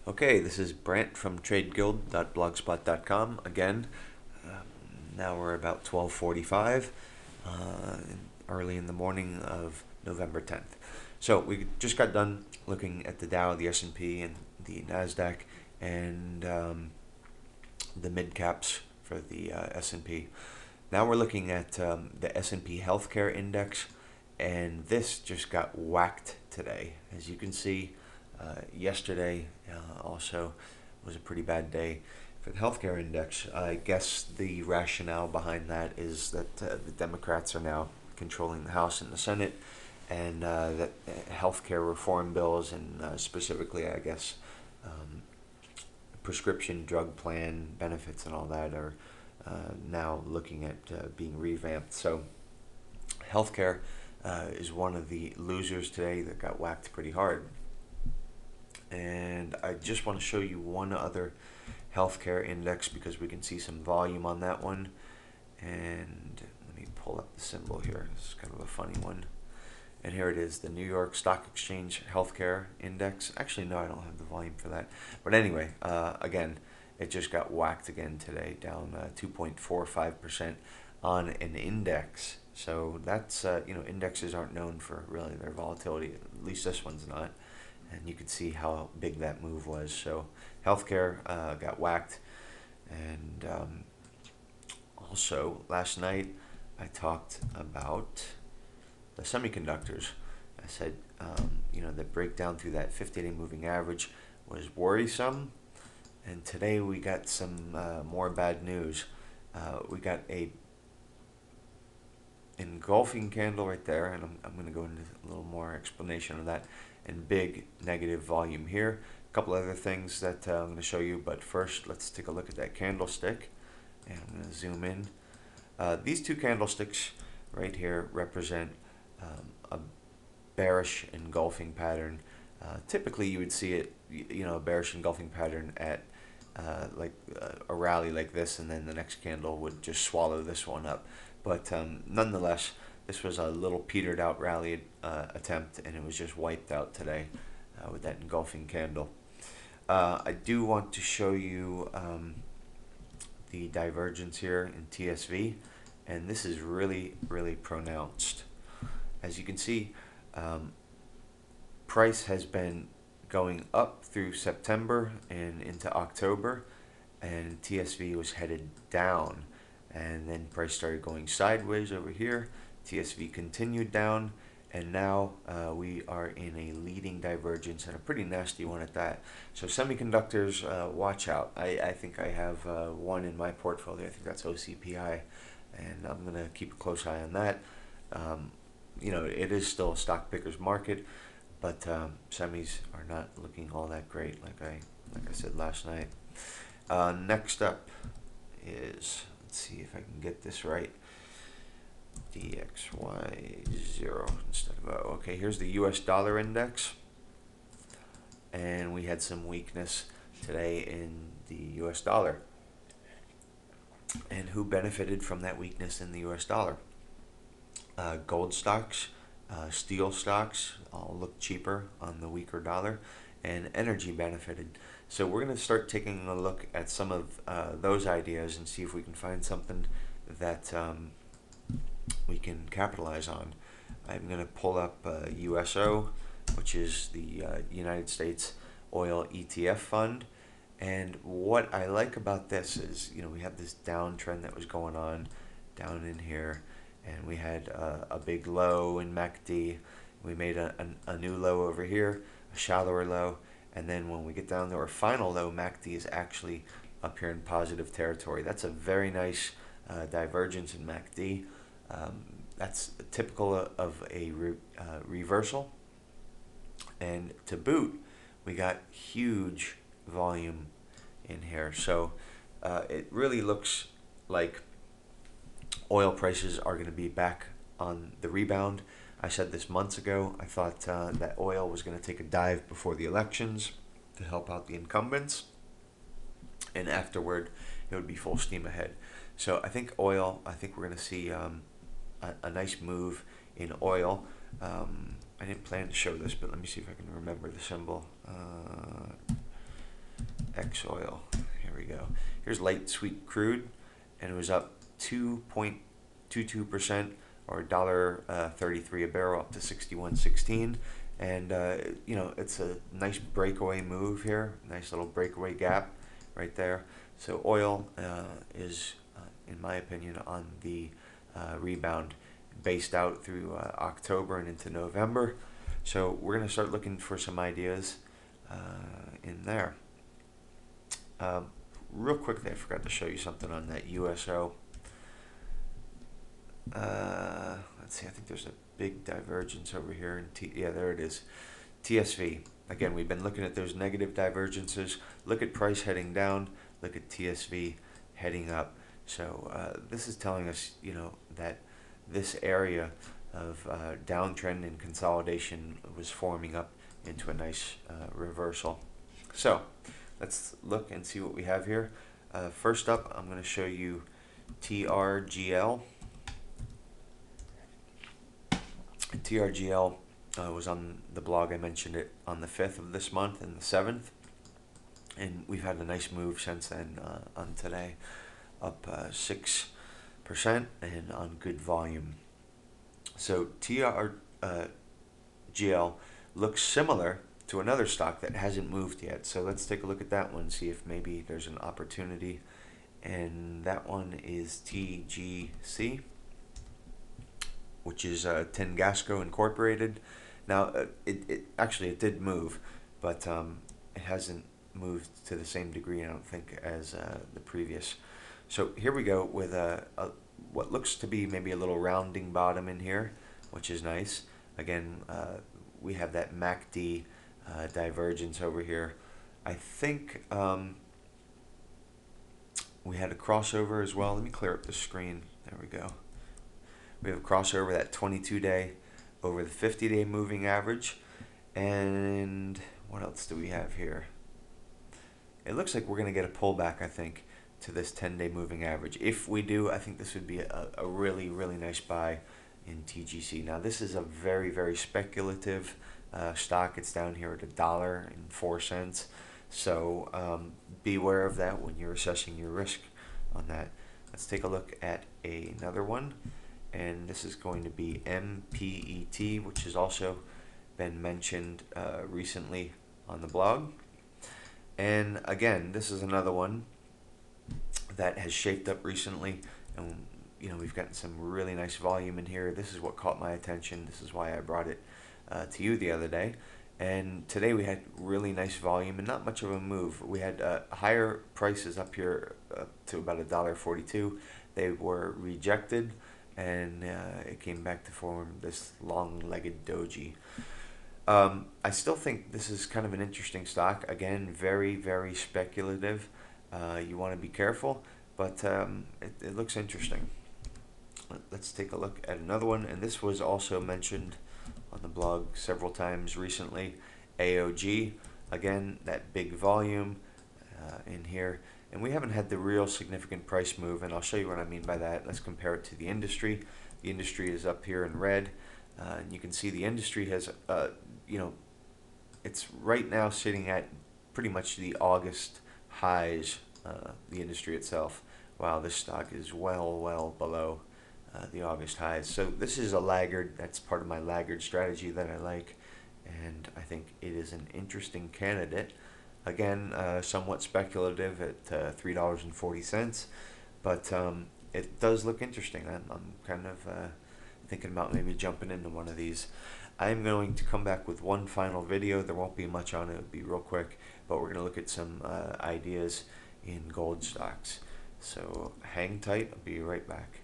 Okay, this is Brant from tradeguild.blogspot.com again. Now we're about 12:45, early in the morning of November 10th. So we just got done looking at the Dow, the S&P, and the Nasdaq, and the mid caps for the S&P. Now we're looking at the S&P Healthcare Index, and this just got whacked today. As you can see, yesterday also was a pretty bad day for the healthcare index. I guess the rationale behind that is that the Democrats are now controlling the House and the Senate, and that healthcare reform bills, and specifically, I guess, prescription drug plan benefits and all that are now looking at being revamped. So healthcare is one of the losers today that got whacked pretty hard. And I just want to show you one other healthcare index because we can see some volume on that one. And let me pull up the symbol here. This is kind of a funny one. And here it is, the New York Stock Exchange Healthcare Index. Actually, no, I don't have the volume for that. But anyway, again, it just got whacked again today, down 2.45% on an index. So that's, indexes aren't known for really their volatility. At least this one's not. And you can see how big that move was. So healthcare got whacked. And also, last night, I talked about the semiconductors. I said, the breakdown through that 50-day moving average was worrisome. And today we got some more bad news. We got a engulfing candle right there, and I'm going to go into a little more explanation of that, and big negative volume here. A couple other things that I'm going to show you, but first let's take a look at that candlestick, and I'm going to zoom in. These two candlesticks right here represent a bearish engulfing pattern. Typically you would see it, a bearish engulfing pattern at a rally like this, and then the next candle would just swallow this one up. But nonetheless, this was a little petered out rally attempt, and it was just wiped out today with that engulfing candle. I do want to show you the divergence here in TSV, and this is really, really pronounced. As you can see, price has been going up through September and into October, and TSV was headed down, and then price started going sideways over here. TSV continued down, and now we are in a leading divergence, and a pretty nasty one at that. So semiconductors, watch out. I think I have one in my portfolio. I think that's OCPI, and I'm going to keep a close eye on that. It is still a stock picker's market, but semis are not looking all that great, like I said last night. Next up is, let's see if I can get this right, DXY0 instead of okay, here's the US dollar index, and we had some weakness today in the US dollar. And who benefited from that weakness in the US dollar? Gold stocks, steel stocks all look cheaper on the weaker dollar, and energy benefited. So we're going to start taking a look at some of those ideas and see if we can find something that we can capitalize on. I'm going to pull up USO, which is the United States Oil ETF Fund. And what I like about this is, we have this downtrend that was going on down in here, and we had a big low in MACD. We made a new low over here, a shallower low, and then when we get down to our final low, MACD is actually up here in positive territory. That's a very nice divergence in MACD. That's typical of a reversal. And to boot, we got huge volume in here. So it really looks like oil prices are going to be back on the rebound. I said this months ago. I thought that oil was going to take a dive before the elections to help out the incumbents, and afterward it would be full steam ahead. So I think oil, we're going to see a nice move in oil. I didn't plan to show this, but let me see if I can remember the symbol. X oil. Here we go. Here's light sweet crude, and it was up 2.22%, or $1.33 a barrel, up to 61.16. And you know, it's a nice breakaway move here, nice little breakaway gap right there. So oil is, in my opinion, on the rebound, based out through October and into November. So we're going to start looking for some ideas in there. Real quickly, I forgot to show you something on that USO. Let's see, I think there's a big divergence over here. Yeah, there it is. TSV. Again, we've been looking at those negative divergences. Look at price heading down. Look at TSV heading up. So this is telling us, you know, that this area of downtrend and consolidation was forming up into a nice reversal. So let's look and see what we have here. First up, I'm going to show you TRGL. TRGL was on the blog. I mentioned it on the 5th of this month and the 7th. And we've had a nice move since then on today, up 6% and on good volume. So TRGL looks similar to another stock that hasn't moved yet. So let's take a look at that one, see if maybe there's an opportunity. And that one is TGC, which is Tengasco Incorporated. Now, it did move, but it hasn't moved to the same degree, I don't think, as the previous. So here we go with what looks to be maybe a little rounding bottom in here, which is nice. Again, we have that MACD divergence over here. I think we had a crossover as well. Let me clear up the screen. There we go. We have a crossover, that 22-day over the 50-day moving average. And what else do we have here? It looks like we're going to get a pullback, I think, to this 10-day moving average. If we do, I think this would be a really, really nice buy in TGC. Now, this is a very, very speculative stock. It's down here at $1.04. So beware of that when you're assessing your risk on that. Let's take a look at another one. And this is going to be MPET, which has also been mentioned recently on the blog. And again, this is another one that has shaped up recently, and you know, we've gotten some really nice volume in here. This is what caught my attention. This is why I brought it to you the other day. And today we had really nice volume and not much of a move. We had higher prices up here to about $1.42. They were rejected, and it came back to form this long-legged doji. I still think this is kind of an interesting stock. Again, very, very speculative. You want to be careful, but it looks interesting. Let's take a look at another one, and this was also mentioned on the blog several times recently. AOG, again, that big volume in here. And we haven't had the real significant price move, and I'll show you what I mean by that. Let's compare it to the industry. The industry is up here in red, and you can see the industry has, you know, it's right now sitting at pretty much the August highs, the industry itself, while this stock is well below the August highs. So this is a laggard. That's part of my laggard strategy that I like, and I think it is an interesting candidate. Again, somewhat speculative at $3.40, but it does look interesting. I'm kind of thinking about maybe jumping into one of these. I'm going to come back with one final video. There won't be much on it. It'll be real quick, but we're going to look at some ideas in gold stocks. So hang tight. I'll be right back.